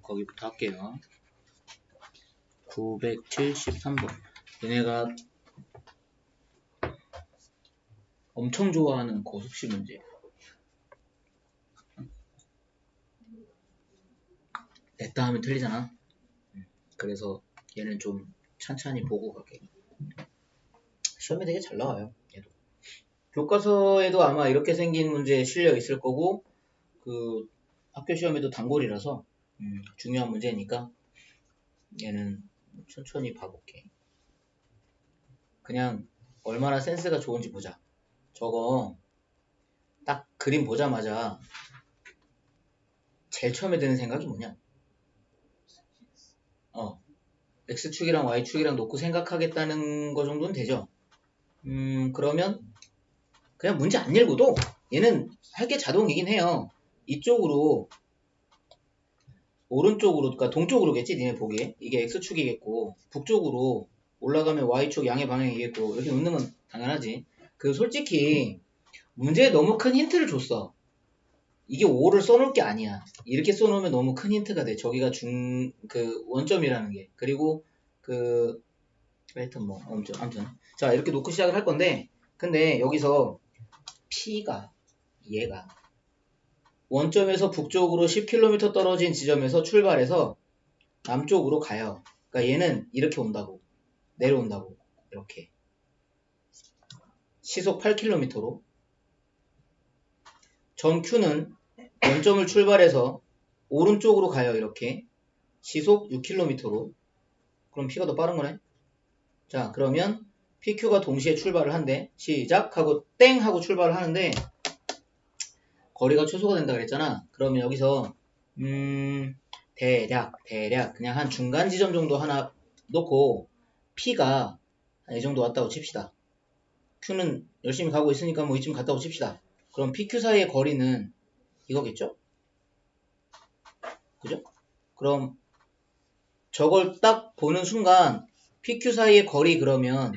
거기부터 할게요. 973번. 얘네가 엄청 좋아하는 고속시 문제. 냈다 하면 틀리잖아. 그래서 얘는 좀 찬찬히 보고 갈게. 시험에 되게 잘 나와요. 얘도. 교과서에도 아마 이렇게 생긴 문제 실려 있을 거고, 그 학교 시험에도 단골이라서 중요한 문제니까 얘는 천천히 봐볼게. 그냥 얼마나 센스가 좋은지 보자. 저거 딱 그림 보자마자 제일 처음에 드는 생각이 뭐냐? X축이랑 Y축이랑 놓고 생각하겠다는 거 정도는 되죠. 그러면 그냥 문제 안 읽어도 얘는 할 게 자동이긴 해요. 이쪽으로 오른쪽으로, 그러니까 동쪽으로겠지 니네 보기에. 이게 X축이겠고 북쪽으로 올라가면 Y축 양의 방향이겠고 이렇게 놓는 건 당연하지. 그 솔직히 문제에 너무 큰 힌트를 줬어. 이게 5를 써놓을 게 아니야. 이렇게 써놓으면 너무 큰 힌트가 돼. 저기가 원점이라는 게. 그리고 하여튼 아무튼. 자, 이렇게 놓고 시작을 할 건데, 근데 여기서 P가, 얘가, 원점에서 북쪽으로 10km 떨어진 지점에서 출발해서 남쪽으로 가요. 그러니까 얘는 이렇게 온다고. 내려온다고. 이렇게. 시속 8km로. 전 Q는 원점을 출발해서 오른쪽으로 가요. 이렇게. 시속 6km로. 그럼 P가 더 빠른 거네. 자, 그러면 PQ가 동시에 출발을 한대. 시작 하고 땡 하고 출발을 하는데 거리가 최소가 된다 그랬잖아. 그러면 여기서 대략 그냥 한 중간 지점 정도 하나 놓고 P가 이 정도 왔다고 칩시다. Q는 열심히 가고 있으니까 뭐 이쯤 갔다고 칩시다. 그럼 PQ 사이의 거리는 이거겠죠? 그죠? 그럼 저걸 딱 보는 순간 PQ 사이의 거리 그러면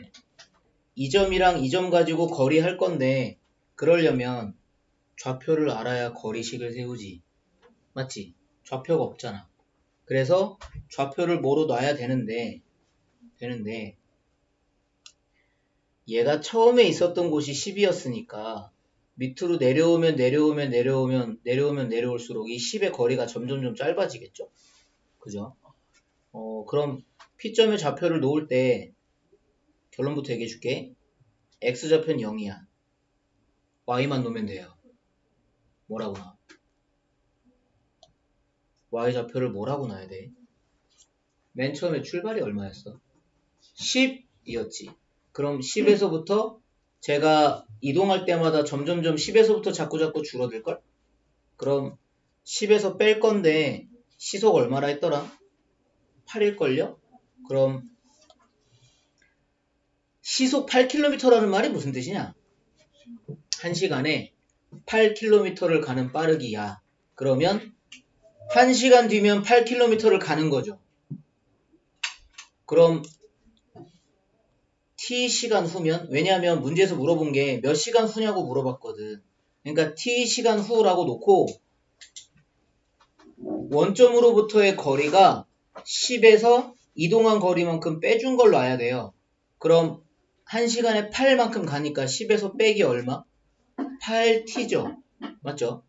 이 점이랑 이 점 가지고 거리 할 건데 그러려면 좌표를 알아야 거리식을 세우지. 맞지? 좌표가 없잖아. 그래서 좌표를 뭐로 놔야 되는데 얘가 처음에 있었던 곳이 10이었으니까 밑으로 내려올수록 이 10의 거리가 점점 짧아지겠죠? 그죠? 그럼 P점에 좌표를 놓을 때 결론부터 얘기해 줄게. X좌표는 0이야. Y만 놓으면 돼요. 뭐라고 놔? Y좌표를 뭐라고 놔야 돼? 맨 처음에 출발이 얼마였어? 10이었지. 그럼 10에서부터 제가 이동할 때마다 점점점 10에서부터 자꾸 줄어들걸? 그럼 10에서 뺄 건데 시속 얼마라 했더라? 8일걸요? 그럼 시속 8km라는 말이 무슨 뜻이냐? 1시간에 8km를 가는 빠르기야. 그러면 1시간 뒤면 8km를 가는 거죠. 그럼 T시간 후면, 왜냐하면 문제에서 물어본 게 몇 시간 후냐고 물어봤거든. 그러니까 T시간 후라고 놓고 원점으로부터의 거리가 10에서 이동한 거리만큼 빼준 걸로 놔야 돼요. 그럼 1시간에 8만큼 가니까 10에서 빼기 얼마? 8T죠. 맞죠?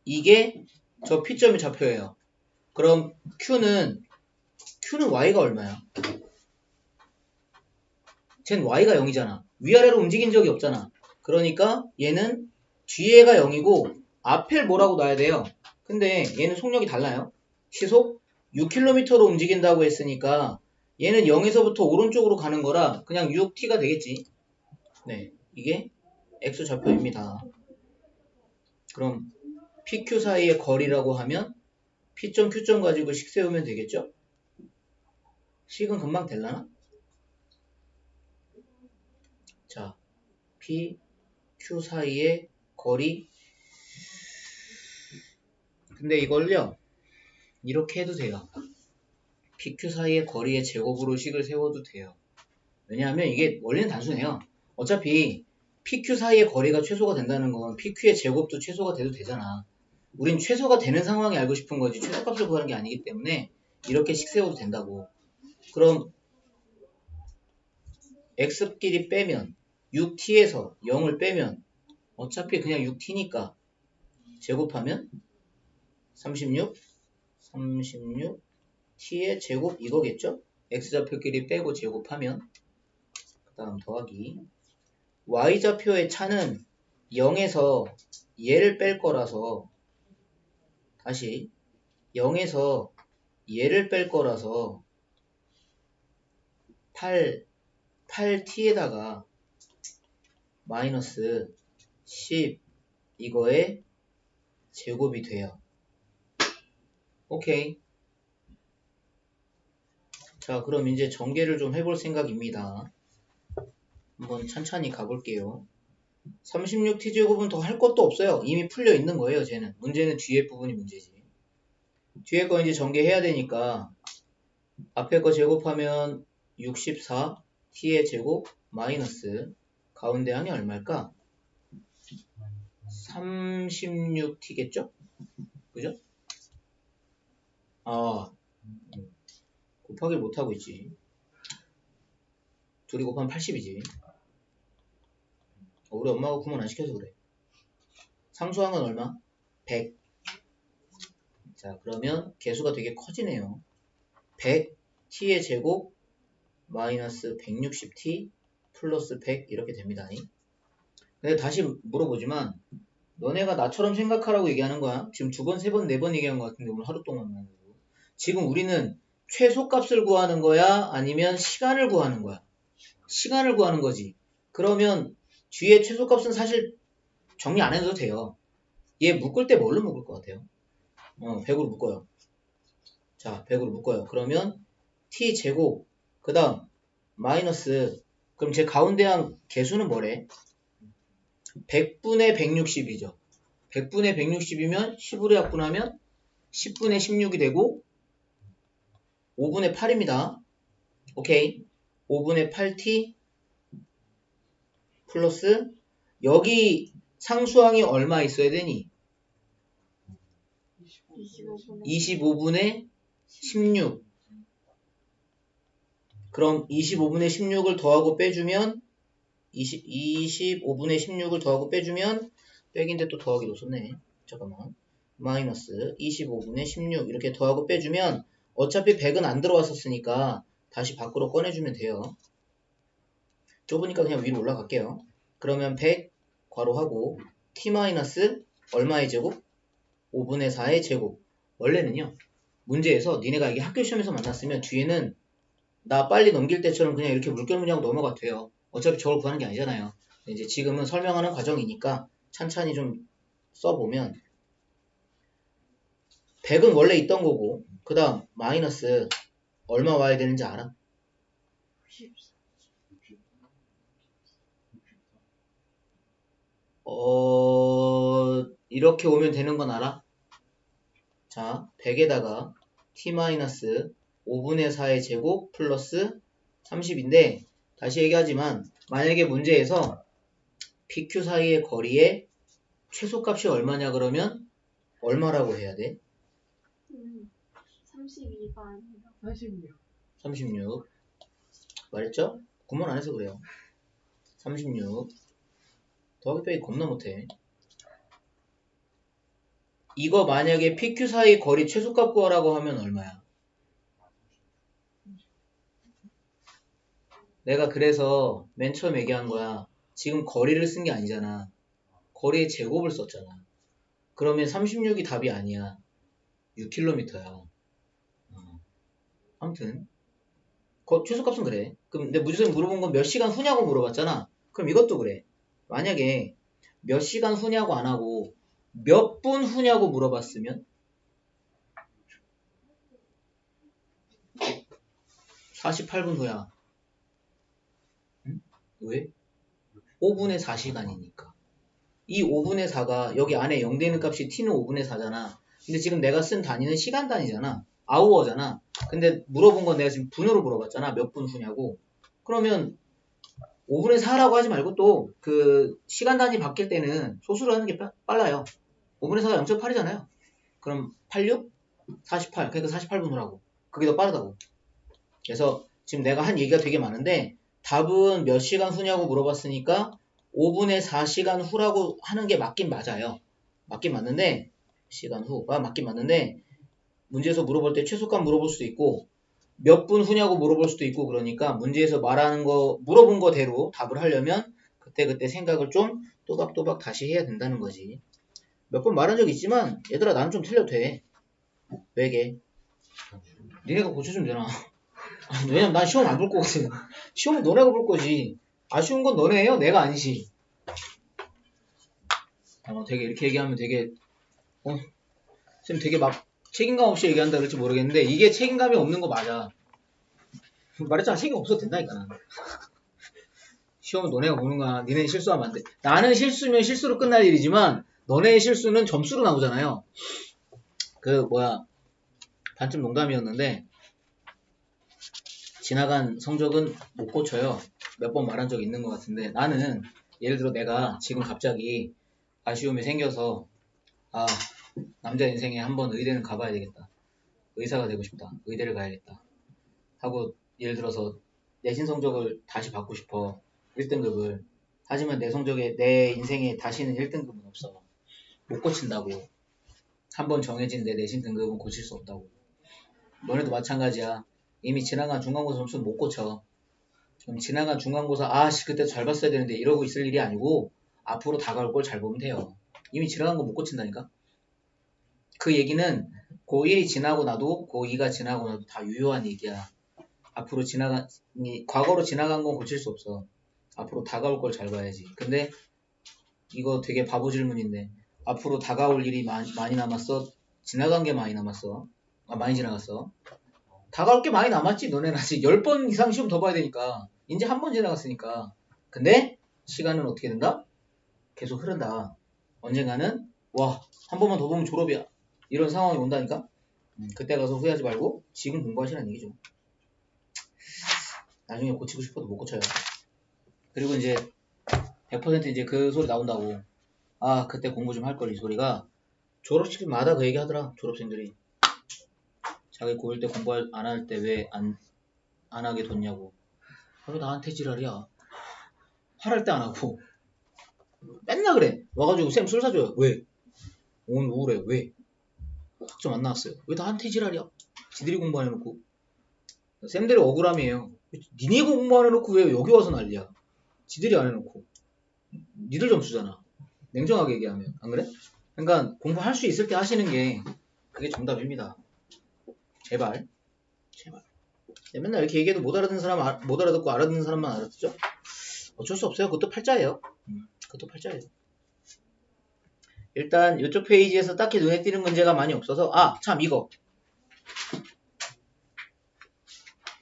이게 저 P점의 좌표예요. 그럼 Q는 Y가 얼마야? 쟨 Y가 0이잖아. 위아래로 움직인 적이 없잖아. 그러니까 얘는 뒤에가 0이고 앞에 뭐라고 놔야 돼요. 근데 얘는 속력이 달라요. 시속 6km로 움직인다고 했으니까 얘는 0에서부터 오른쪽으로 가는 거라 그냥 6T가 되겠지. 네, 이게 X좌표입니다. 그럼 PQ 사이의 거리라고 하면 P점, Q점 가지고 식 세우면 되겠죠? 식은 금방 될라나? 자, P, Q 사이의 거리. 근데 이걸요, 이렇게 해도 돼요. PQ 사이의 거리의 제곱으로 식을 세워도 돼요. 왜냐하면 이게 원리는 단순해요. 어차피 PQ 사이의 거리가 최소가 된다는 건 PQ의 제곱도 최소가 돼도 되잖아. 우린 최소가 되는 상황이 알고 싶은 거지 최소값을 구하는 게 아니기 때문에 이렇게씩 세워도 된다고. 그럼 x끼리 빼면 6t에서 0을 빼면 어차피 그냥 6t니까 제곱하면 36t의 제곱 이거겠죠? x좌표끼리 빼고 제곱하면 그 다음 더하기 y좌표의 차는 0에서 얘를 뺄 거라서 다시 0에서 얘를 뺄 거라서 8t에다가 마이너스 10 이거에 제곱이 돼요. 오케이. 자, 그럼 이제 전개를 좀 해볼 생각입니다. 한번 찬찬히 가볼게요. 36t제곱은 더 할 것도 없어요. 이미 풀려 있는 거예요, 쟤는. 문제는 뒤에 부분이 문제지. 뒤에 거 이제 전개해야 되니까 앞에 거 제곱하면 64t의 제곱 마이너스 가운데 항이 얼마일까? 36t겠죠? 그죠? 아, 곱하기를 못하고 있지. 둘이 곱하면 80이지. 우리 엄마가 구분 안 시켜서 그래. 상수항은 얼마? 100. 자, 그러면 개수가 되게 커지네요. 100t의 제곱 마이너스 160t 플러스 100 이렇게 됩니다. 근데 다시 물어보지만 너네가 나처럼 생각하라고 얘기하는 거야. 지금 두 번, 세 번, 네 번 얘기한 것 같은데 오늘 하루 동안. 지금 우리는 최소값을 구하는 거야? 아니면 시간을 구하는 거야? 시간을 구하는 거지. 그러면 뒤에 최소값은 사실 정리 안 해도 돼요. 얘 묶을 때 뭘로 묶을 것 같아요? 100으로 묶어요. 자, 100으로 묶어요. 그러면 t제곱 그 다음 마이너스 그럼 제 가운데 한 개수는 뭐래? 100분의 160이죠. 100분의 160이면 10으로 약분하면 10분의 16이 되고 5분의 8입니다. 오케이. 5분의 8t 플러스 여기 상수항이 얼마 있어야 되니? 25분의 16. 그럼 25분의 16을 더하고 빼주면 25분의 16을 더하고 빼주면 백인데 또 더하기로 썼네. 잠깐만. 마이너스 25분의 16 이렇게 더하고 빼주면 어차피 100은 안 들어왔었으니까 다시 밖으로 꺼내주면 돼요. 좁으니까 그냥 위로 올라갈게요. 그러면 100 괄호하고 t 마이너스 얼마의 제곱? 5분의 4의 제곱. 원래는요. 문제에서 니네가 이게 학교 시험에서 만났으면 뒤에는 나 빨리 넘길 때처럼 그냥 이렇게 물결 문제하고 넘어가도 돼요. 어차피 저걸 구하는 게 아니잖아요. 이제 지금은 설명하는 과정이니까 찬찬히 좀 써보면 100은 원래 있던 거고 그 다음 마이너스 얼마 와야 되는지 알아? 이렇게 오면 되는 건 알아? 자, 100에다가 t-5분의 4의 제곱 플러스 30인데 다시 얘기하지만 만약에 문제에서 PQ 사이의 거리의 최소값이 얼마냐 그러면 얼마라고 해야 돼? 32가 아니라 36 말했죠? 구분 안 해서 그래요. 36 더하기 빼기 겁나 못해. 이거 만약에 PQ 사이 거리 최소값 구하라고 하면 얼마야? 내가 그래서 맨 처음 얘기한 거야. 지금 거리를 쓴 게 아니잖아. 거리의 제곱을 썼잖아. 그러면 36이 답이 아니야. 6km야. 아무튼 최소값은 그래. 그럼 근데 무지성이 물어본 건 몇 시간 후냐고 물어봤잖아. 그럼 이것도 그래. 만약에 몇 시간 후냐고 안 하고 몇 분 후냐고 물어봤으면 48분 후야. 응? 왜? 5분의 4시간이니까. 이 5분의 4가 여기 안에 0 되는 값이 t는 5분의 4잖아. 근데 지금 내가 쓴 단위는 시간 단위잖아. 아우어잖아. 근데 물어본 건 내가 지금 분으로 물어봤잖아. 몇 분 후냐고. 그러면 5분의 4라고 하지 말고 또 그 시간 단위 바뀔 때는 소수로 하는 게 빨라요. 5분의 4가 0.8이잖아요. 그럼 86? 48. 그러니까 48분을 하고. 그게 더 빠르다고. 그래서 지금 내가 한 얘기가 되게 많은데 답은 몇 시간 후냐고 물어봤으니까 5분의 4시간 후라고 하는 게 맞긴 맞아요. 맞긴 맞는데 시간 후가 맞긴 맞는데 문제에서 물어볼 때 최소값 물어볼 수도 있고 몇 분 후냐고 물어볼 수도 있고 그러니까 문제에서 말하는 거 물어본 거대로 답을 하려면 그때그때 생각을 좀 또박또박 다시 해야 된다는 거지. 몇 번 말한 적 있지만 얘들아 나는 좀 틀려도 돼. 왜게? 니네가 고쳐주면 되나? 왜냐면 난 시험 안 볼 거거든. 시험은 너네가 볼 거지. 아쉬운 건 너네예요. 내가 아니지. 되게 이렇게 얘기하면 되게 쌤 되게 막 책임감 없이 얘기한다 그럴지 모르겠는데 이게 책임감이 없는 거 맞아. 말했잖아. 책임 없어도 된다니까 나는. 시험은 너네가 보는 거야. 니네 실수하면 안 돼. 나는 실수면 실수로 끝날 일이지만 너네의 실수는 점수로 나오잖아요. 반쯤 농담이었는데 지나간 성적은 못 고쳐요. 몇 번 말한 적 있는 것 같은데 나는 예를 들어 내가 지금 갑자기 아쉬움이 생겨서 남자 인생에 한번 의대는 가봐야 되겠다. 의사가 되고 싶다. 의대를 가야겠다. 하고 예를 들어서 내신 성적을 다시 받고 싶어. 1등급을. 하지만 내 인생에 다시는 1등급은 없어. 못 고친다고. 한번 정해진 내 내신 등급은 고칠 수 없다고. 너네도 마찬가지야. 이미 지나간 중간고사 점수는 못 고쳐. 그럼 지나간 중간고사 그때 잘 봤어야 되는데 이러고 있을 일이 아니고 앞으로 다가올 걸 잘 보면 돼요. 이미 지나간 거 못 고친다니까. 그 얘기는 고1이 지나고 나도 고2가 지나고 나도 다 유효한 얘기야. 과거로 지나간 건 고칠 수 없어. 앞으로 다가올 걸 잘 봐야지. 근데 이거 되게 바보 질문인데 앞으로 다가올 일이 많이 남았어? 지나간 게 많이 남았어? 많이 지나갔어? 다가올 게 많이 남았지. 너네는 아직 10번 이상 시험 더 봐야 되니까. 이제 한 번 지나갔으니까. 근데 시간은 어떻게 된다? 계속 흐른다. 언젠가는 한 번만 더 보면 졸업이야. 이런 상황이 온다니까. 그때 가서 후회하지 말고 지금 공부하시라는 얘기죠. 나중에 고치고 싶어도 못 고쳐요. 그리고 이제 100% 이제 그 소리 나온다고. 그때 공부 좀 할 걸 이 소리가 졸업식마다 그 얘기 하더라. 졸업생들이. 자기 고1 때 공부 안 할 때 왜 안 하게 뒀냐고. 왜 나한테 지랄이야. 화날 때 안 하고. 맨날 그래. 와가지고 쌤 술 사줘요. 왜? 오늘 우울해. 왜? 학점 안 나왔어요. 왜 나한테 지랄이야? 지들이 공부 안 해놓고. 쌤들이 억울함이에요. 니네 공부 안 해놓고 왜 여기 와서 난리야? 지들이 안 해놓고. 니들 점수잖아. 냉정하게 얘기하면. 안 그래? 그러니까 공부할 수 있을 때 하시는 게 그게 정답입니다. 제발. 맨날 이렇게 얘기해도 못 알아듣는 사람 못 알아듣고 알아듣는 사람만 알아듣죠? 어쩔 수 없어요. 그것도 팔자예요. 그것도 팔자예요. 일단 이쪽 페이지에서 딱히 눈에 띄는 문제가 많이 없어서 참 이거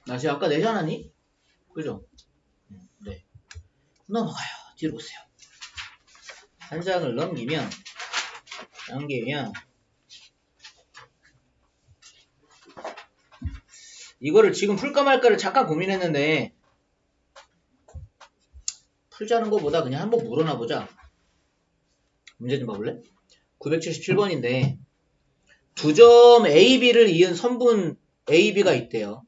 나 지금 아까 내지 않았니? 그죠? 네. 넘어가요. 뒤로 보세요. 한 장을 넘기면 이거를 지금 풀까 말까를 잠깐 고민했는데 풀자는 것보다 그냥 한번 물어놔보자. 문제 좀 봐볼래? 977번인데 두 점 AB를 이은 선분 AB가 있대요.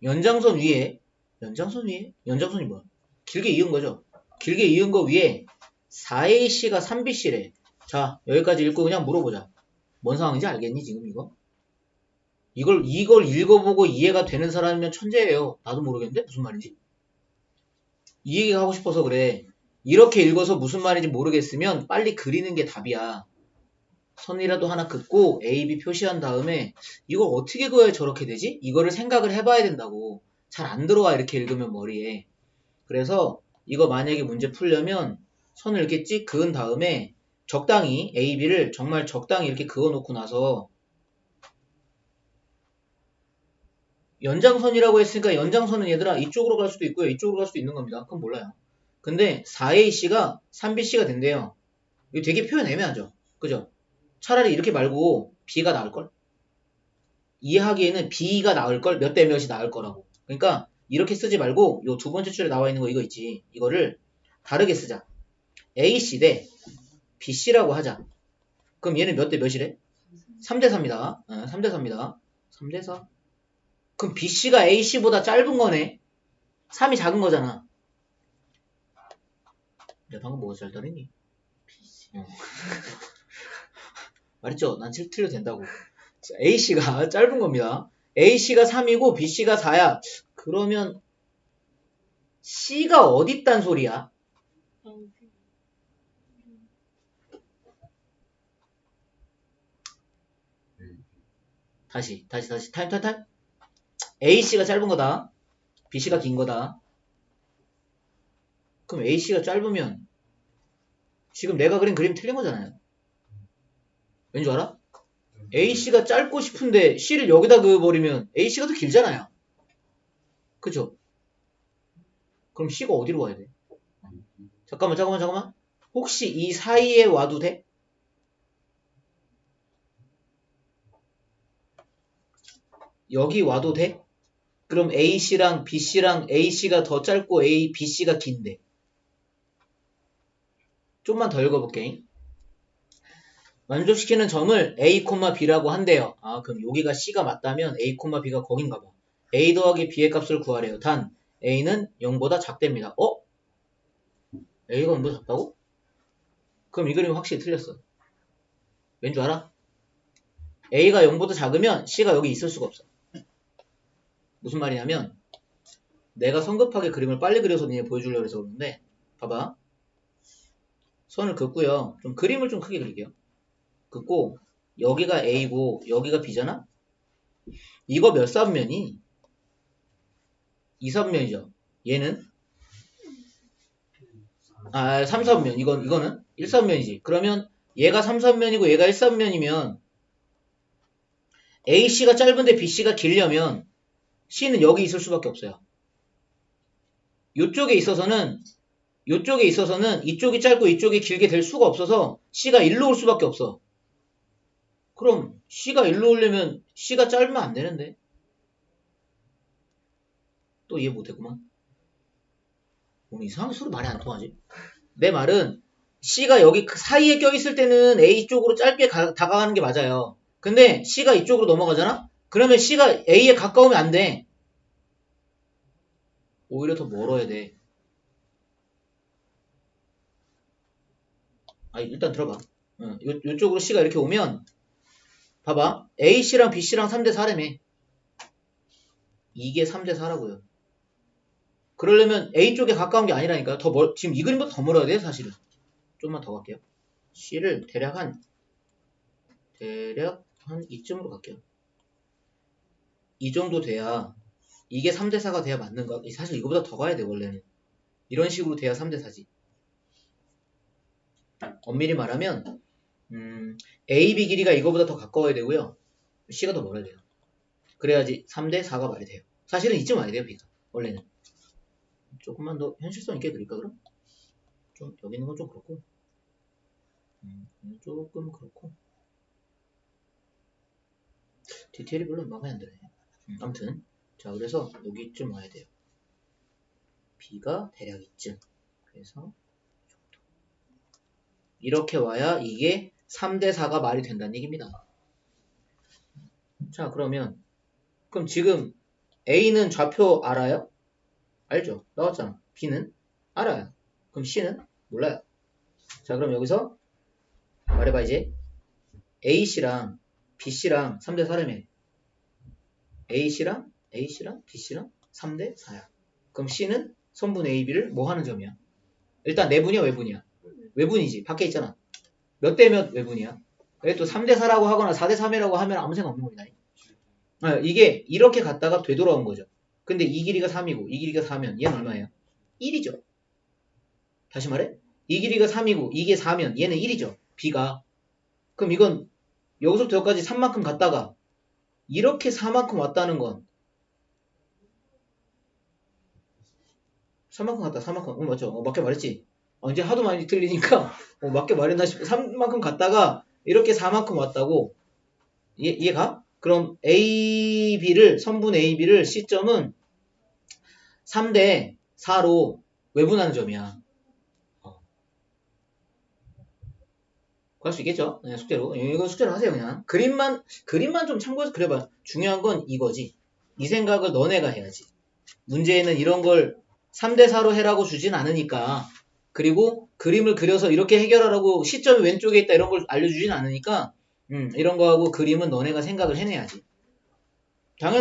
연장선 위에 연장선이 뭐야? 길게 이은 거죠. 길게 이은 거 위에 4AC가 3BC래. 자, 여기까지 읽고 그냥 물어보자. 뭔 상황인지 알겠니 지금 이거? 이걸 읽어보고 이해가 되는 사람이면 천재예요. 나도 모르겠는데 무슨 말인지? 이 얘기가 하고 싶어서 그래. 이렇게 읽어서 무슨 말인지 모르겠으면 빨리 그리는 게 답이야. 선이라도 하나 긋고 A, B 표시한 다음에 이걸 어떻게 그어야 저렇게 되지? 이거를 생각을 해봐야 된다고. 잘 안 들어와 이렇게 읽으면 머리에. 그래서 이거 만약에 문제 풀려면 선을 이렇게 찍 그은 다음에 적당히 A, B를 정말 적당히 이렇게 그어놓고 나서 연장선이라고 했으니까 연장선은 얘들아 이쪽으로 갈 수도 있고요. 이쪽으로 갈 수도 있는 겁니다. 그건 몰라요. 근데 4AC가 3BC가 된대요. 이거 되게 표현 애매하죠? 그죠? 차라리 이렇게 말고 B가 나을걸? 이해하기에는 B가 나을걸? 몇 대 몇이 나을 거라고. 그러니까 이렇게 쓰지 말고 요 두 번째 줄에 나와 있는 거 이거 있지. 이거를 다르게 쓰자. AC 대 BC라고 하자. 그럼 얘는 몇 대 몇이래? 3대 4입니다. 3대 4입니다. 3대 4. 그럼 BC가 AC보다 짧은 거네. 3이 작은 거잖아. 내가 방금 뭐가 잘 다르니? 말했죠? 난 틀려도 된다고. AC가 짧은 겁니다. AC가 3이고 BC가 4야. 그러면 C가 어디 있단 소리야? 다시 타임 AC가 짧은 거다. BC가 긴 거다. 그럼 AC가 짧으면 지금 내가 그린 그림 틀린 거잖아요. 왠 줄 알아? AC가 짧고 싶은데 C를 여기다 그어버리면 AC가 더 길잖아요. 그죠? 그럼 C가 어디로 와야 돼? 잠깐만. 혹시 이 사이에 와도 돼? 여기 와도 돼? 그럼 AC랑 BC랑 AC가 더 짧고 BC가 긴데. 좀만 더 읽어볼게. 만족시키는 점을 A, B라고 한대요. 그럼 여기가 C가 맞다면 A, B가 거긴가 봐. A 더하기 B의 값을 구하래요. 단 A는 0보다 작답니다. A가 0보다 작다고? 그럼 이 그림은 확실히 틀렸어. 왠 줄 알아? A가 0보다 작으면 C가 여기 있을 수가 없어. 무슨 말이냐면 내가 성급하게 그림을 빨리 그려서 니네 보여주려고 해서 그러는데 봐봐. 선을 긋고요. 좀 그림을 좀 크게 그릴게요. 긋고 여기가 A고 여기가 B잖아? 이거 몇 사분면이? 2사분면이죠. 얘는 3사분면. 이거는 1사분면이지. 그러면 얘가 3사분면이고 얘가 1사분면이면 AC가 짧은데 BC가 길려면 C는 여기 있을 수밖에 없어요. 이쪽에 있어서는 이쪽이 짧고 이쪽이 길게 될 수가 없어서 C가 일로 올 수밖에 없어. 그럼 C가 일로 오려면 C가 짧으면 안 되는데. 또 이해 못했구만. 오늘 이상하게 서로 말이 안 통하지? 내 말은 C가 여기 그 사이에 껴있을 때는 A 쪽으로 짧게 다가가는 게 맞아요. 근데 C가 이쪽으로 넘어가잖아? 그러면 C가 A에 가까우면 안 돼. 오히려 더 멀어야 돼. 일단 들어봐. 요쪽으로 C가 이렇게 오면 봐봐. AC랑 BC랑 3대 4라며. 이게 3대 4라고요. 그러려면 A 쪽에 가까운 게 아니라니까요. 지금 이 그림보다 더 멀어야 돼요, 사실은. 좀만 더 갈게요. C를 대략 한 이쯤으로 갈게요. 이 정도 돼야 이게 3대 4가 돼야 맞는 거야. 사실 이거보다 더 가야 돼, 원래는. 이런 식으로 돼야 3대 4지. 엄밀히 말하면 A, B 길이가 이거보다 더 가까워야 되고요. C가 더 멀어야 돼요. 그래야지 3대 4가 말이 돼요. 사실은 이쯤 와야 돼요, B가. 원래는. 조금만 더 현실성 있게 그릴까, 그럼? 좀 여기 있는 건 좀 그렇고. 조금 그렇고. 디테일이 별로 마음에 안 드네. 아무튼 자, 그래서 여기쯤 와야 돼요. B가 대략 이쯤. 그래서 이렇게 와야 이게 3대 4가 말이 된다는 얘기입니다. 자, 그럼 지금 A는 좌표 알아요? 알죠? 나왔잖아. B는 알아요. 그럼 C는 몰라요. 자, 그럼 여기서 말해봐. 이제 A씨랑 B씨랑 3대 4라며. A씨랑 B씨랑 3대 4야. 그럼 C는 선분 AB를 뭐 하는 점이야? 일단 내분이야, 외분이야? 외분이지. 밖에 있잖아. 몇 대 몇 외분이야? 왜 또 3대 4라고 하거나 4대 3이라고 하면 아무 생각 없는 겁니다. 이게 이렇게 갔다가 되돌아온 거죠. 근데 이 길이가 3이고 이 길이가 4면 얘는 얼마예요? 1이죠. 다시 말해. 이 길이가 3이고 이게 4면 얘는 1이죠. B가. 그럼 이건 여기서부터 여기까지 3만큼 갔다가 이렇게 4만큼 왔다는 건 3만큼 갔다 4만큼. 맞죠? 맞게 말했지. 이제 하도 많이 틀리니까 맞게 말했나 싶어. 3만큼 갔다가 이렇게 4만큼 왔다고. 이해가? 그럼 A, B를 선분 A, B를 C점은 3대 4로 외분하는 점이야. 구할 수 있겠죠? 네, 숙제로. 이거 숙제로 하세요, 그냥. 그림만 좀 참고해서 그려봐요. 중요한 건 이거지. 이 생각을 너네가 해야지. 문제에는 이런 걸 3대4로 해라고 주진 않으니까. 그리고 그림을 그려서 이렇게 해결하라고 시점이 왼쪽에 있다 이런 걸 알려주진 않으니까 이런 거하고 그림은 너네가 생각을 해내야지.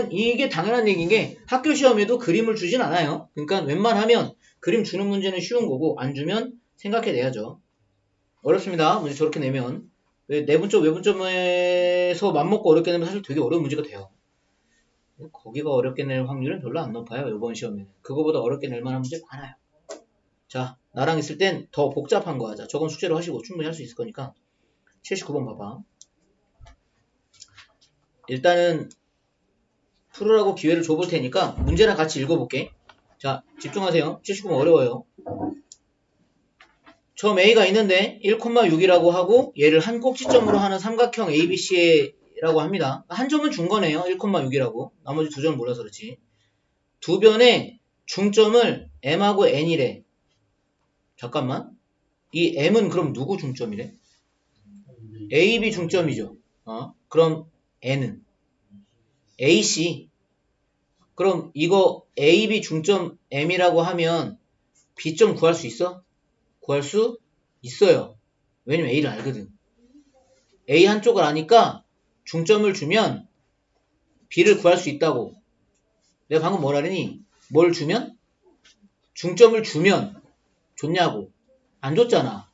이게 당연한 얘기인 게 학교 시험에도 그림을 주진 않아요. 그러니까 웬만하면 그림 주는 문제는 쉬운 거고 안 주면 생각해내야죠. 어렵습니다. 문제 저렇게 내면. 내분점, 외분점에서 맘먹고 어렵게 내면 사실 되게 어려운 문제가 돼요. 거기가 어렵게 낼 확률은 별로 안 높아요. 이번 시험에는. 그거보다 어렵게 낼 만한 문제 많아요. 자, 나랑 있을 땐 더 복잡한 거 하자. 저건 숙제로 하시고 충분히 할 수 있을 거니까. 79번 봐봐. 일단은 풀으라고 기회를 줘볼 테니까 문제랑 같이 읽어볼게. 자, 집중하세요. 79번 어려워요. 처음 A가 있는데 1,6이라고 하고 얘를 한 꼭지점으로 하는 삼각형 ABC라고 합니다. 한 점은 준 거네요. 1,6이라고. 나머지 두 점 몰라서 그렇지. 두 변의 중점을 M하고 N이래. 잠깐만. 이 M은 그럼 누구 중점이래? AB 중점이죠. 그럼 N은? AC. 그럼 이거 AB 중점 M이라고 하면 B점 구할 수 있어? 구할 수 있어요. 왜냐면 A를 알거든. A 한쪽을 아니까 중점을 주면 B를 구할 수 있다고. 내가 방금 뭐라 그러니? 뭘 주면? 중점을 주면 줬냐고. 안 줬잖아.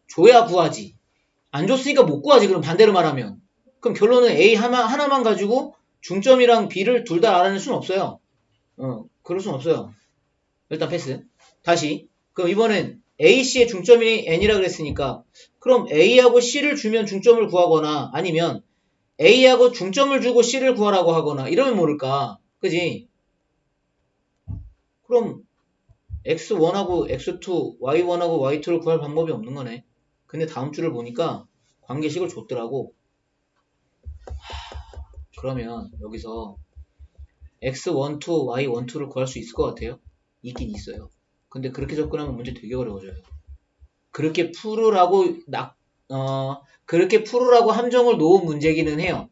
줘야 구하지. 안 줬으니까 못 구하지. 그럼 반대로 말하면. 그럼 결론은 A 하나만 가지고 중점이랑 B를 둘 다 알아낼 수는 없어요. 그럴 수는 없어요. 일단 패스. 다시. 그럼 이번엔 AC의 중점이 N이라 그랬으니까 그럼 A하고 C를 주면 중점을 구하거나 아니면 A하고 중점을 주고 C를 구하라고 하거나 이러면 모를까. 그지? 그럼 X1하고 X2, Y1하고 Y2를 구할 방법이 없는 거네. 근데 다음 주를 보니까 관계식을 줬더라고. 그러면 여기서 X12, Y12를 구할 수 있을 것 같아요? 있긴 있어요. 근데 그렇게 접근하면 문제 되게 어려워져요. 그렇게 풀으라고 함정을 놓은 문제기는 해요.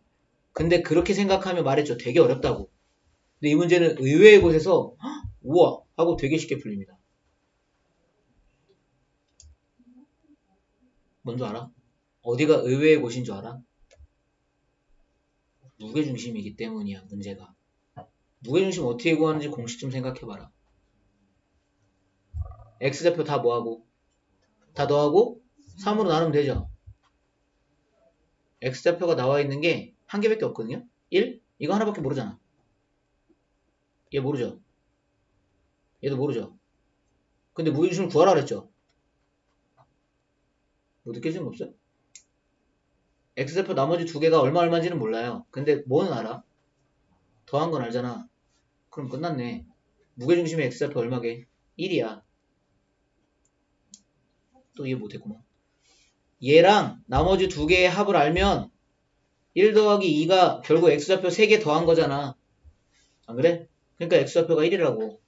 근데 그렇게 생각하면 말했죠. 되게 어렵다고. 근데 이 문제는 의외의 곳에서 우와 하고 되게 쉽게 풀립니다. 뭔지 알아? 어디가 의외의 곳인 줄 알아? 무게중심이기 때문이야, 문제가. 무게중심 어떻게 구하는지 공식 좀 생각해봐라. X좌표 다 뭐하고? 다 더하고 3으로 나누면 되죠. X좌표가 나와 있는 게 한 개밖에 없거든요. 1? 이거 하나밖에 모르잖아. 얘 모르죠. 얘도 모르죠. 근데 무게중심을 구하라 그랬죠. 뭐 느껴지는 거 없어요? X좌표 나머지 두 개가 얼마인지는 몰라요. 근데 뭐는 알아? 더한 건 알잖아. 그럼 끝났네. 무게중심의 X좌표 얼마게? 1이야. 또 이해 못했구만. 얘랑 나머지 두 개의 합을 알면 1 더하기 2가 결국 X좌표 3개 더한 거잖아. 안 그래? 그러니까 X좌표가 1이라고.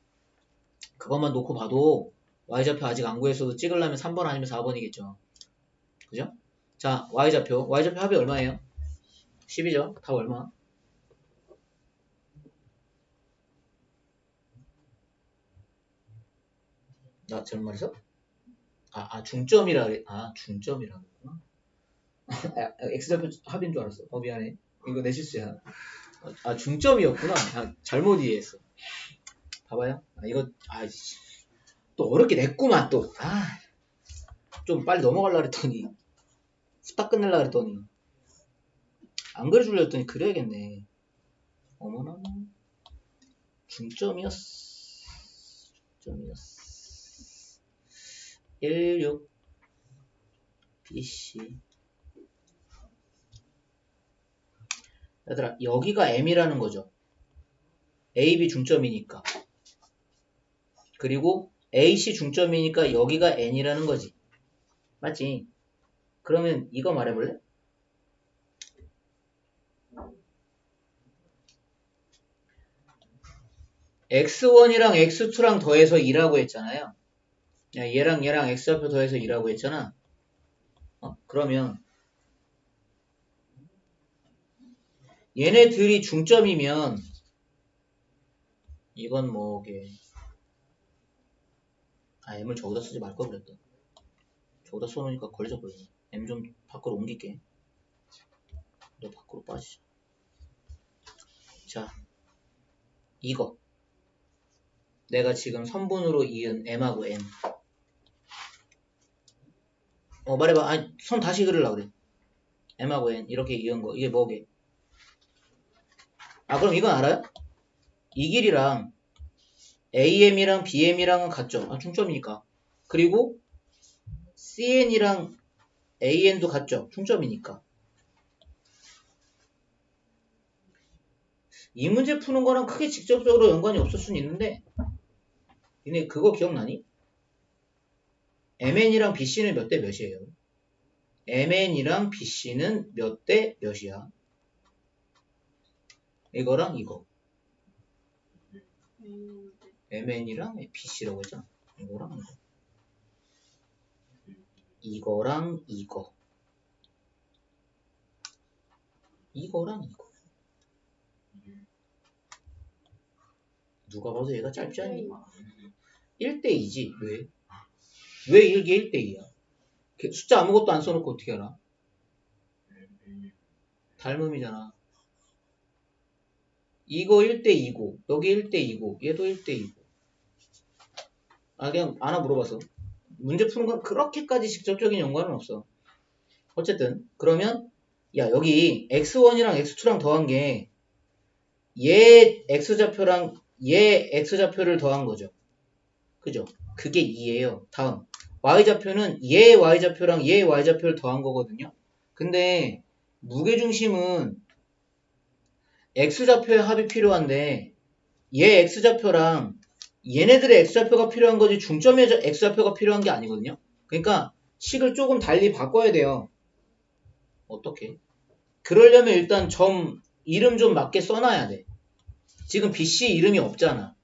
그것만 놓고 봐도 Y좌표 아직 안 구했어도 찍으려면 3번 아니면 4번이겠죠. 그죠? 자, Y좌표 합이 얼마예요? 10이죠. 답 얼마? 나 잘못 말했어? 중점이라 그래. 중점이라고. X좌표 합인 줄 알았어. 미안해. 이거 내 실수야. 중점이었구나. 잘못 이해했어. 봐봐요. 이거, 또 어렵게 냈구만, 또. 좀 빨리 넘어가려고 그랬더니. 후딱 끝내려고 그랬더니. 안 그려주려 했더니 그려야겠네. 어머나. 중점이었어. 16 BC. 얘들아, 여기가 M이라는 거죠. AB 중점이니까. 그리고 AC 중점이니까 여기가 N이라는 거지. 맞지? 그러면 이거 말해볼래? X1이랑 X2랑 더해서 2라고 했잖아요. 얘랑 X좌표 더해서 2라고 했잖아. 그러면 얘네들이 중점이면 이건 뭐게 M을 저기다 쓰지 말 걸 그랬다. 저기다 써놓으니까 걸려져 버리네. M 좀 밖으로 옮길게. 너 밖으로 빠지자. 자, 이거 내가 지금 선분으로 이은 M하고 N. 말해봐. 아니, 선 다시 그리려고 그래. M하고 N 이렇게 이은 거 이게 뭐게? 그럼 이건 알아요? 이 길이랑 AM이랑 BM이랑은 같죠? 중점이니까. 그리고 CN이랑 AN도 같죠? 중점이니까. 이 문제 푸는 거랑 크게 직접적으로 연관이 없을 수는 있는데 니네 그거 기억나니? MN이랑 BC는 몇 대 몇이에요? MN이랑 BC는 몇 대 몇이야? 이거랑 이거. MN이랑 BC라고 했잖아. 이거랑 이거. 이거랑 이거. 이거랑 이거. 누가 봐도 얘가 짧지 않니? 1대2지. 왜? 왜 이게 1대2야? 숫자 아무것도 안 써놓고 어떻게 알아? 닮음이잖아. 이거 1대2고 여기 1대2고 얘도 1대2고 그냥 하나 물어봤어. 문제 푸는 건 그렇게까지 직접적인 연관은 없어. 어쨌든 그러면 야 여기 x1이랑 x2랑 더한 게 얘 x좌표랑 얘 x좌표를 더한 거죠. 그죠? 그게 2예요. 다음 y좌표는 얘 y좌표랑 얘 y좌표를 더한 거거든요. 근데 무게중심은 x좌표의 합이 필요한데 얘 x좌표랑 얘네들의 x좌표가 필요한 거지 중점의 x좌표가 필요한 게 아니거든요. 그러니까 식을 조금 달리 바꿔야 돼요. 어떻게? 그러려면 일단 점 이름 좀 맞게 써놔야 돼. 지금 BC 이름이 없잖아.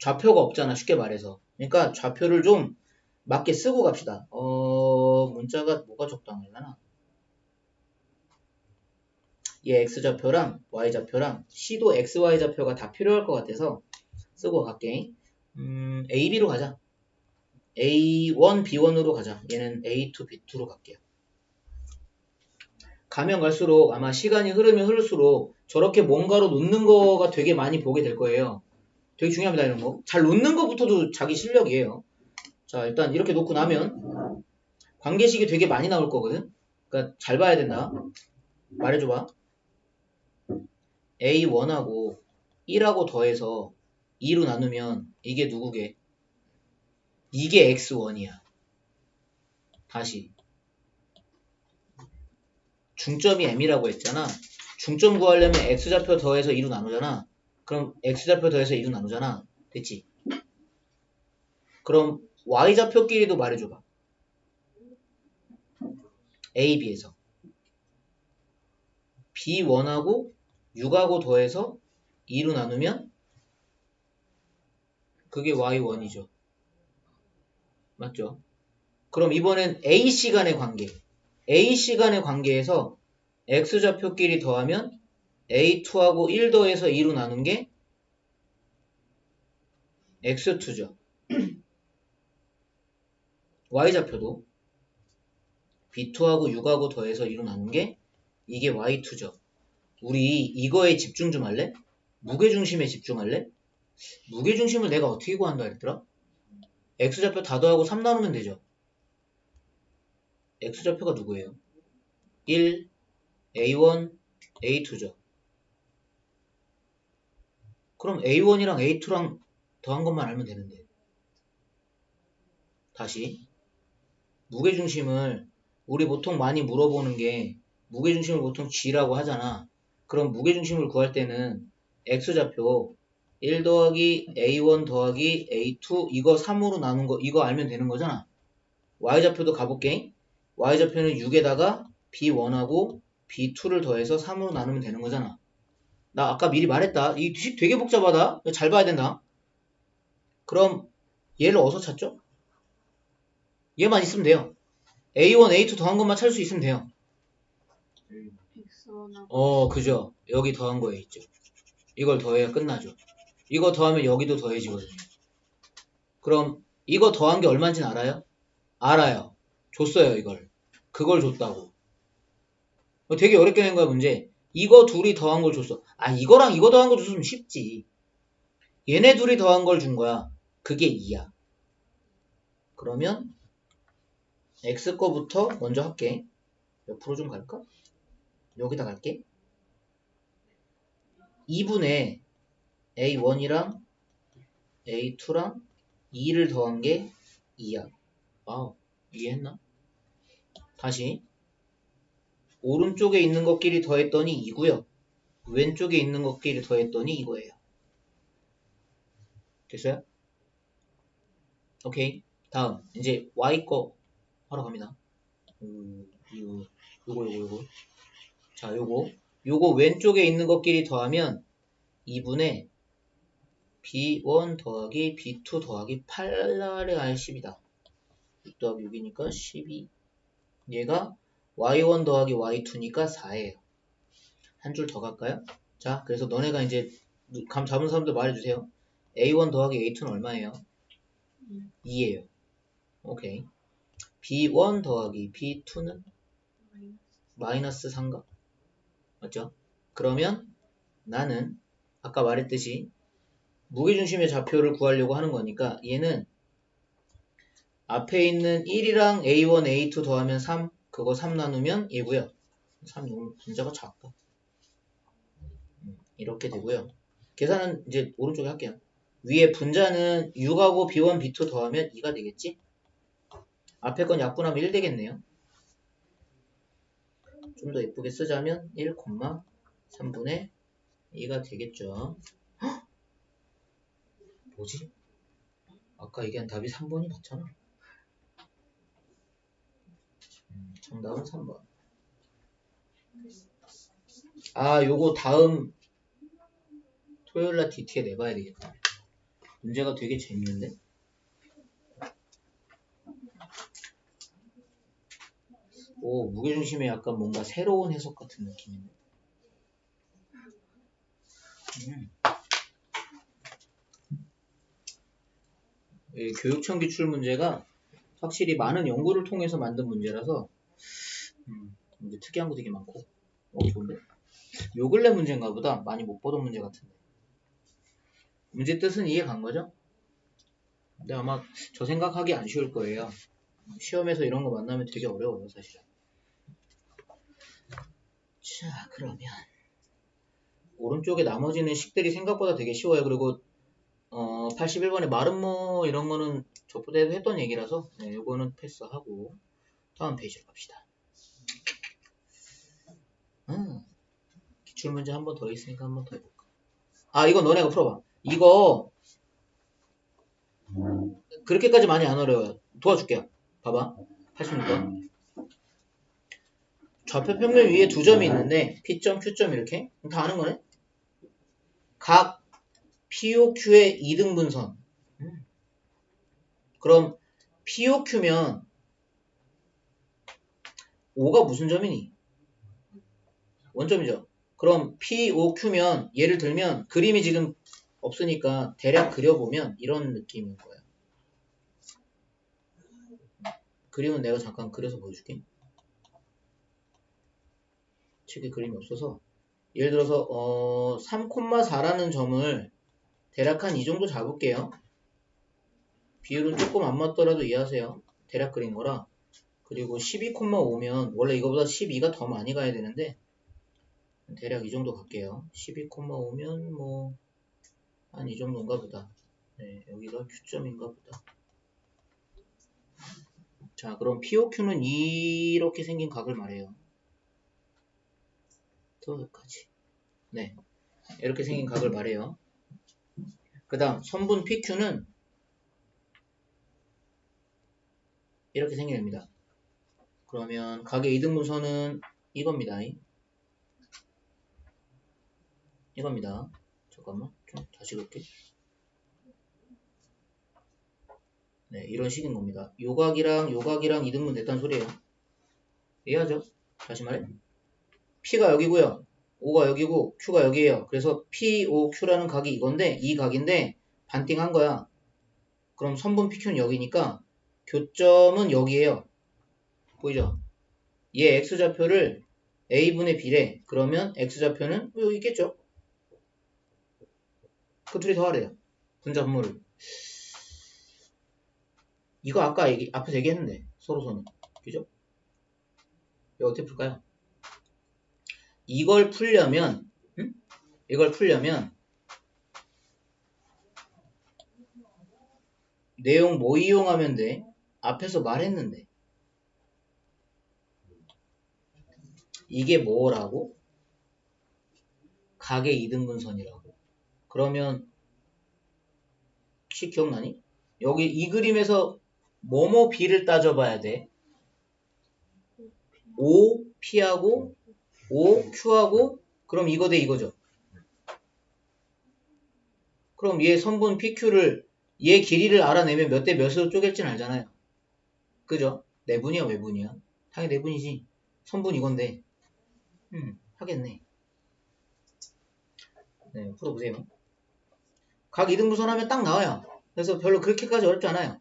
좌표가 없잖아. 쉽게 말해서. 그러니까 좌표를 좀 맞게 쓰고 갑시다. 문자가 뭐가 적당하려나? 얘 x좌표랑 y좌표랑 C도 xy좌표가 다 필요할 것 같아서 쓰고 갈게. A, B로 가자. A1, B1으로 가자. 얘는 A2, B2로 갈게요. 가면 갈수록 아마 시간이 흐르면 흐를수록 저렇게 뭔가로 놓는 거가 되게 많이 보게 될 거예요. 되게 중요합니다, 이런 거. 잘 놓는 거부터도 자기 실력이에요. 자, 일단 이렇게 놓고 나면 관계식이 되게 많이 나올 거거든. 그러니까 잘 봐야 된다. 말해줘봐. A1하고 1하고 더해서 2로 나누면 이게 누구게? 이게 X1이야. 다시. 중점이 M이라고 했잖아. 중점 구하려면 X좌표 더해서 2로 나누잖아. 그럼 X좌표 더해서 2로 나누잖아. 됐지? 그럼 Y좌표끼리도 말해줘봐. A, B에서. B1하고 6하고 더해서 2로 나누면 그게 Y1이죠. 맞죠? 그럼 이번엔 AC 간의 관계. AC 간의 관계에서 X좌표끼리 더하면 A2하고 1 더해서 2로 나눈 게 X2죠. Y좌표도 B2하고 6하고 더해서 2로 나눈 게 이게 Y2죠. 우리 이거에 집중 좀 할래? 무게중심에 집중할래? 무게중심을 내가 어떻게 구한다 했더라? X좌표 다 더하고 3 나누면 되죠. X좌표가 누구예요? 1, A1, A2죠. 그럼 A1이랑 A2랑 더한 것만 알면 되는데. 다시 무게중심을 우리 보통 많이 물어보는 게 무게중심을 보통 G라고 하잖아. 그럼 무게중심을 구할 때는 X좌표 1 더하기 A1 더하기 A2 이거 3으로 나눈 거 이거 알면 되는 거잖아. Y좌표도 가볼게. Y좌표는 6에다가 B1하고 B2를 더해서 3으로 나누면 되는 거잖아. 나 아까 미리 말했다. 이 식 되게 복잡하다. 잘 봐야 된다. 그럼 얘를 어디서 찾죠? 얘만 있으면 돼요. A1, A2 더한 것만 찾을 수 있으면 돼요. 드러나고. 그죠. 여기 더한 거에 있죠. 이걸 더해야 끝나죠. 이거 더하면 여기도 더해지거든요. 그럼 이거 더한 게 얼마인지는 알아요? 알아요. 줬어요, 이걸. 그걸 줬다고. 되게 어렵게 낸 거야, 문제. 이거 둘이 더한 걸 줬어. 이거랑 이거 더한 걸 줬으면 쉽지. 얘네 둘이 더한 걸 준 거야. 그게 2야. 그러면 x 거부터 먼저 할게. 옆으로 좀 갈까? 여기다 갈게. 2분의 a1이랑 a2랑 2를 더한 게 2야. 와우, 이해했나? 다시 오른쪽에 있는 것끼리 더했더니 2고요. 왼쪽에 있는 것끼리 더했더니 이거예요. 됐어요? 오케이. 다음 이제 y 거 하러 갑니다. 요거. 자, 요거 왼쪽에 있는 것끼리 더하면 2분의 b1 더하기 b2 더하기 8의 r10이다. 6 더하기 6이니까 12. 얘가 y1 더하기 y2니까 4예요. 한 줄 더 갈까요? 자, 그래서 너네가 이제 감 잡은 사람들 말해주세요. a1 더하기 a2는 얼마예요? 2예요. 오케이. b1 더하기 b2는 마이너스 3가? 맞죠? 그러면 나는 아까 말했듯이 무게중심의 좌표를 구하려고 하는 거니까 얘는 앞에 있는 1이랑 a1, a2 더하면 3, 그거 3 나누면 얘고요. 3 너무 분자가 작다. 이렇게 되고요. 계산은 이제 오른쪽에 할게요. 위에 분자는 6하고 b1, b2 더하면 2가 되겠지? 앞에 건 약분하면 1 되겠네요. 좀 더 예쁘게 쓰자면 1, 3분의 2가 되겠죠. 헉! 뭐지? 아까 얘기한 답이 3번이 맞잖아. 정답은 3번. 요거 다음 토요일날 DT에 내봐야 되겠다. 문제가 되게 재밌는데? 무게중심에 약간 뭔가 새로운 해석 같은 느낌인데. 교육청 기출 문제가 확실히 많은 연구를 통해서 만든 문제라서 이제 특이한 거 되게 많고 좋은데? 요 근래 문제인가 보다. 많이 못 보던 문제 같은데. 문제 뜻은 이해 간 거죠? 근데 아마 저 생각하기 안 쉬울 거예요. 시험에서 이런 거 만나면 되게 어려워요, 사실은. 자, 그러면 오른쪽에 나머지는 식들이 생각보다 되게 쉬워요. 그리고 81번에 마름모 이런 거는 저번에도 했던 얘기라서 이거는 패스하고 다음 페이지로 갑시다. 기출문제 한 번 더 있으니까 한 번 더 해볼까. 이거 너네가 풀어봐. 이거 그렇게까지 많이 안 어려워요. 도와줄게요. 봐봐. 86번. 좌표 평면 위에 두 점이 있는데 P점, Q점 이렇게 다 아는 거네. 각 POQ의 2등분선. 그럼 POQ면 O가 무슨 점이니? 원점이죠. 그럼 POQ면 예를 들면 그림이 지금 없으니까 대략 그려보면 이런 느낌인 거예요. 그림은 내가 잠깐 그려서 보여줄게. 책에 그림이 없어서 예를 들어서 3,4라는 점을 대략 한 이 정도 잡을게요. 비율은 조금 안 맞더라도 이해하세요. 대략 그린 거라. 그리고 12,5면 원래 이거보다 12가 더 많이 가야 되는데 대략 이 정도 갈게요. 12,5면 뭐 한 이 정도인가 보다. 네, 여기가 Q점인가 보다. 자, 그럼 POQ는 이렇게 생긴 각을 말해요. 또 여기까지. 네, 이렇게 생긴 각을 말해요. 그 다음 선분 PQ는 이렇게 생깁니다. 그러면 각의 이등분선은 이겁니다. 이겁니다. 잠깐만 좀 다시 볼게. 네, 이런 식인 겁니다. 요각이랑 이등분 됐다는 소리예요. 이해하죠? 다시 말해. P가 여기고요. O가 여기고 Q가 여기에요. 그래서 POQ라는 각이 이건데 이 각인데 반띵한 거야. 그럼 선분 PQ는 여기니까 교점은 여기에요. 보이죠? 얘 X좌표를 A분의 B래. 그러면 X좌표는 여기 있겠죠? 그 둘이 더하래요. 분자분모를. 이거 아까 앞에서 얘기했는데 서로서는. 그죠? 이거 어떻게 풀까요? 이걸 풀려면 내용 뭐 이용하면 돼? 앞에서 말했는데 이게 뭐라고? 각의 이등분선이라고. 그러면 혹시 기억나니? 여기 이 그림에서 뭐뭐 B를 따져봐야 돼. O, P하고 O, Q하고 그럼 이거 대 이거죠. 그럼 얘 선분 PQ를 얘 길이를 알아내면 몇 대 몇으로 쪼갤지는 알잖아요. 그죠? 내분이야 외분이야? 당연히 내분이지. 선분 이건데 하겠네. 네, 풀어보세요. 각 이등분선 하면 딱 나와요. 그래서 별로 그렇게까지 어렵지 않아요.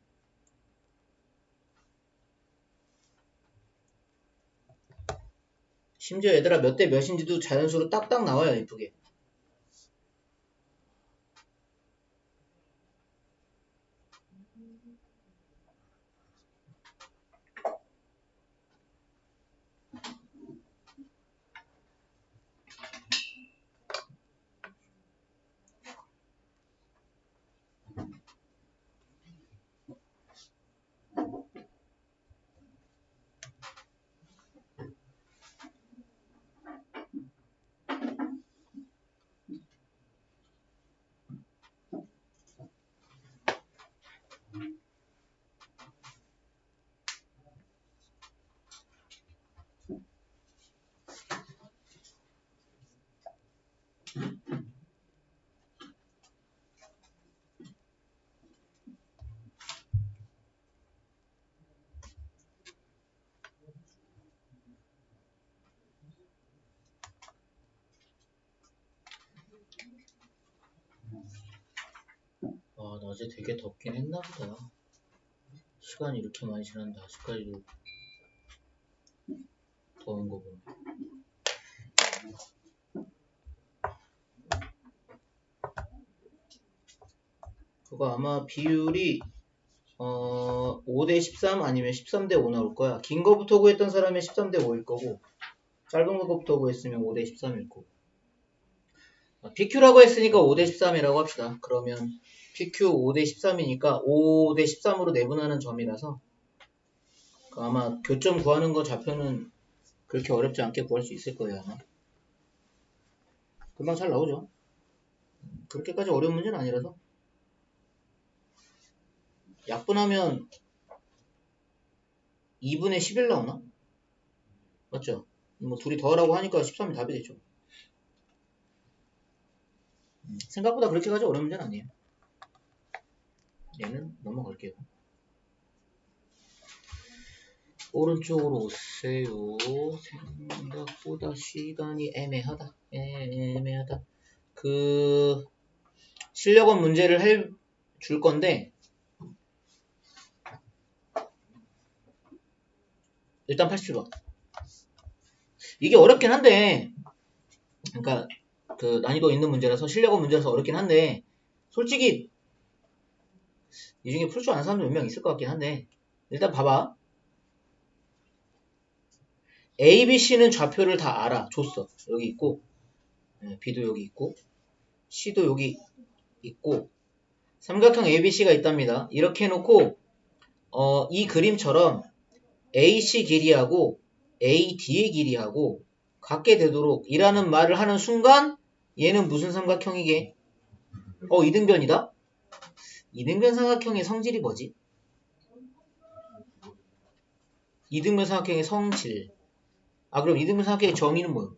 심지어 얘들아 몇 대 몇인지도 자연수로 딱딱 나와요. 이쁘게. 아, 낮에 되게 덥긴 했나 보다. 시간이 이렇게 많이 지났는데 아직까지도 더운 거 보네. 그거 아마 비율이 5대 13 아니면 13대 5 나올 거야. 긴 거부터 구했던 사람이 13대 5일 거고 짧은 거부터 구했으면 5대 13일 거고. PQ라고 했으니까 5대 13이라고 합시다. 그러면 PQ 5대 13이니까 5대 13으로 내분하는 점이라서 아마 교점 구하는 거 좌표는 그렇게 어렵지 않게 구할 수 있을 거예요. 아마. 금방 잘 나오죠. 그렇게까지 어려운 문제는 아니라서. 약분하면 2분의 11 나오나? 맞죠? 뭐 둘이 더하라고 하니까 13이 답이 되죠. 생각보다 그렇게까지 어려운 문제는 아니에요. 얘는 넘어갈게요. 오른쪽으로 오세요. 생각보다 시간이 애매하다. 애매하다. 실력원 문제를 줄 건데 일단 87번. 이게 어렵긴 한데 그러니까 그 난이도 있는 문제라서 실력원 문제라서 어렵긴 한데 솔직히 이 중에 풀 줄 아는 사람도 몇 명 있을 것 같긴 한데 일단 봐봐. A, B, C는 좌표를 다 알아. 줬어. 여기 있고 B도 여기 있고 C도 여기 있고 삼각형 ABC가 있답니다. 이렇게 해놓고 이 그림처럼 AC 길이하고 AD의 길이하고 같게 되도록 이라는 말을 하는 순간 얘는 무슨 삼각형이게? 이등변이다? 이등변 삼각형의 성질이 뭐지? 이등변 삼각형의 성질. 그럼 이등변 삼각형의 정의는 뭐예요?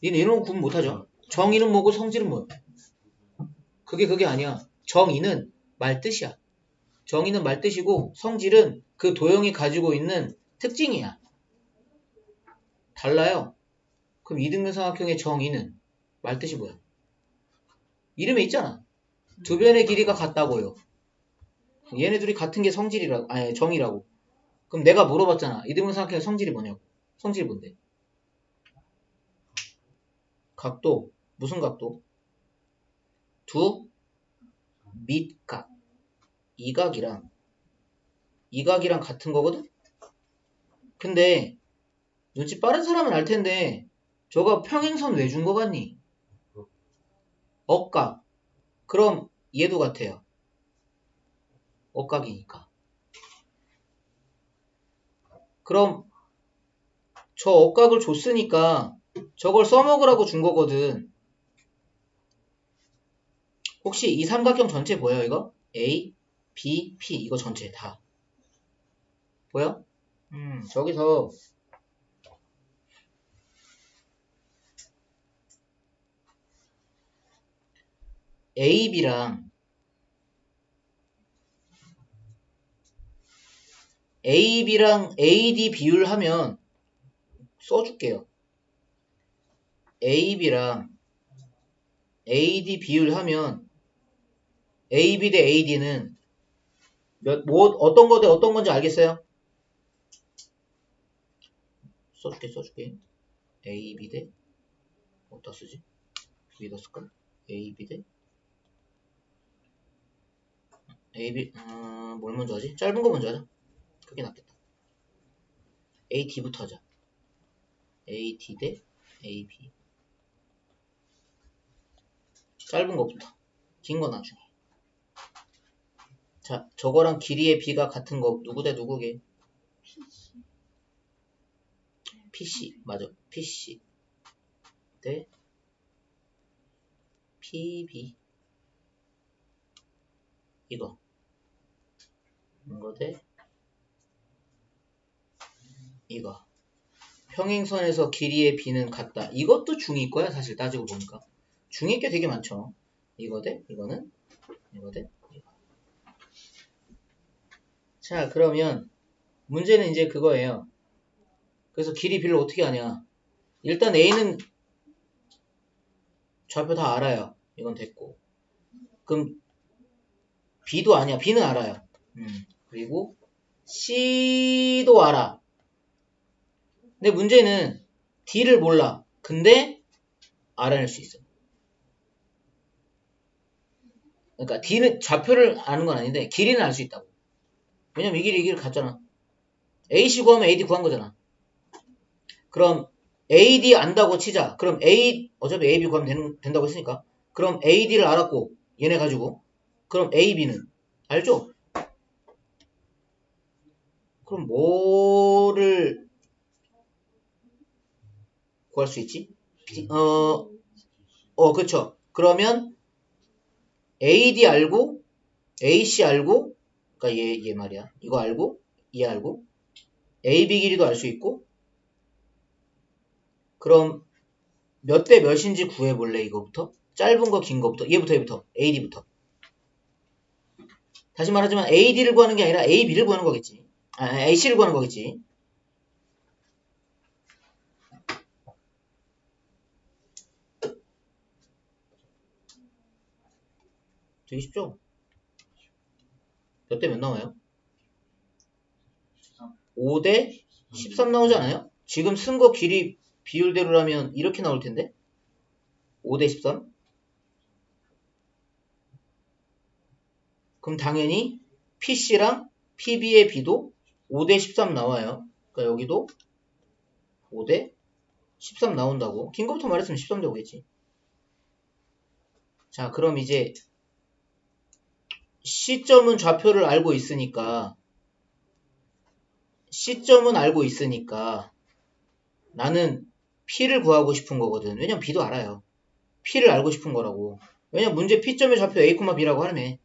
얘는 이런 거 구분 못하죠? 정의는 뭐고 성질은 뭐예요? 그게 아니야. 정의는 말뜻이야. 정의는 말뜻이고 성질은 그 도형이 가지고 있는 특징이야. 달라요. 그럼 이등변삼각형의 정의는 말 뜻이 뭐야? 이름에 있잖아. 두 변의 길이가 같다고요. 얘네 둘이 같은 게 성질이라고, 아니 정의라고. 그럼 내가 물어봤잖아. 이등변삼각형의 성질이 뭐냐고. 성질이 뭔데? 각도. 무슨 각도? 두 밑각. 이각이랑 같은 거거든? 근데 눈치 빠른 사람은 알 텐데 저거 평행선 왜 준 거 같니? 억각. 그럼 얘도 같아요. 억각이니까. 그럼 저 억각을 줬으니까 저걸 써먹으라고 준 거거든. 혹시 이 삼각형 전체 보여 이거? A, B, P 이거 전체 다 보여? 저기서 AB랑 AD 비율하면 써줄게요. AB랑 AD 비율하면 AB 대 AD는 어떤 거 대 어떤 건지 알겠어요? 써줄게. AB 대 어디다 쓰지? 여기다 쓸까? AB 대 AB 뭘 먼저 하지? 짧은 거 먼저 하자. 그게 낫겠다. AD부터 하자. AD 대 AB. 짧은 거부터. 긴 거 나중에. 자, 저거랑 길이의 B가 같은 거 누구 대 누구게? PC. 맞아. PC 대 PB. 이거 대 이거. 평행선에서 길이의 B는 같다. 이것도 중2 거야 사실 따지고 보니까. 중2 게 되게 많죠. 이거 대 이거는 이거 대 이거. 자, 그러면 문제는 이제 그거예요. 그래서 길이 B를 어떻게 하냐. 일단 A는 좌표 다 알아요. 이건 됐고. 그럼 B도 아니야. B는 알아요. 그리고 C도 알아. 근데 문제는 D를 몰라. 근데 알아낼 수 있어. 그러니까 D는 좌표를 아는 건 아닌데 길이는 알 수 있다고. 왜냐면 이 길이 같잖아. AC 구하면 AD 구한 거잖아. 그럼 AD 안다고 치자. 그럼 어차피 AB 구하면 된다고 했으니까. 그럼 AD를 알았고 얘네 가지고 그럼 AB는 알죠? 그럼 뭐를 구할 수 있지? 그쵸. 그러면 AD 알고 AC 알고 그러니까 얘 말이야. 이거 알고 얘 알고 AB 길이도 알 수 있고 그럼 몇 대 몇인지 구해볼래 이거부터? 짧은 거 긴 거부터 얘부터 AD부터 다시 말하지만 AD를 구하는 게 아니라 AB를 구하는 거겠지. AC를 구하는 거겠지. 되게 쉽죠? 몇 대 몇 나와요? 5대 13 나오지 않아요? 지금 쓴 거 길이 비율대로라면 이렇게 나올 텐데 5대 13? 그럼 당연히 PC랑 PB의 B도 5대 13 나와요. 그러니까 여기도 5대 13 나온다고. 긴 거부터 말했으면 13대 오겠지. 자, 그럼 이제 C점은 좌표를 알고 있으니까 나는 P를 구하고 싶은 거거든. 왜냐면 B도 알아요. P를 알고 싶은 거라고. 왜냐면 문제 P점의 좌표 A, B라고 하네.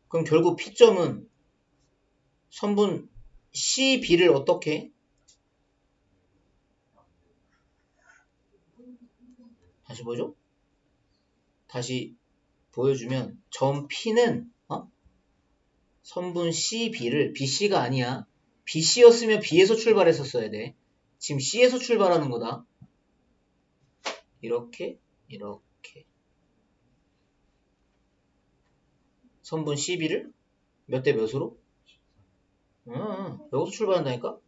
그럼 결국 P점은 선분 CB를 어떻게? 다시 보죠. 다시 보여주면 점 P는 선분 CB를 BC가 아니야. BC였으면 B에서 출발했었어야 돼. 지금 C에서 출발하는 거다. 이렇게 선분 CB를 몇 대 몇으로? 여기서 출발한다니까?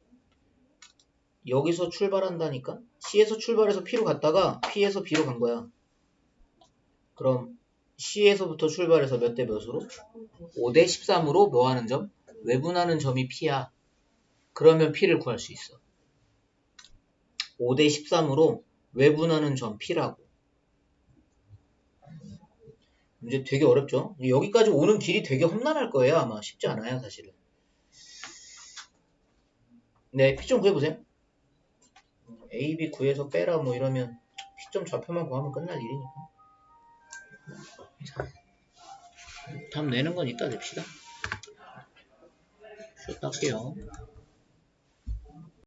여기서 출발한다니까? C에서 출발해서 P로 갔다가 P에서 B로 간 거야. 그럼 C에서부터 출발해서 몇 대 몇으로? 5대 13으로 뭐 하는 점? 외분하는 점이 P야. 그러면 P를 구할 수 있어. 5대 13으로 외분하는 점 P라고. 문제 되게 어렵죠? 여기까지 오는 길이 되게 험난할 거예요. 아마 쉽지 않아요, 사실은. 네, P 좀 구해보세요. A, B 구해서 빼라 뭐 이러면 P점 좌표만 구하면 끝날 일이니까. 답 내는 건 이따 냅시다. 쉬었다 할게요.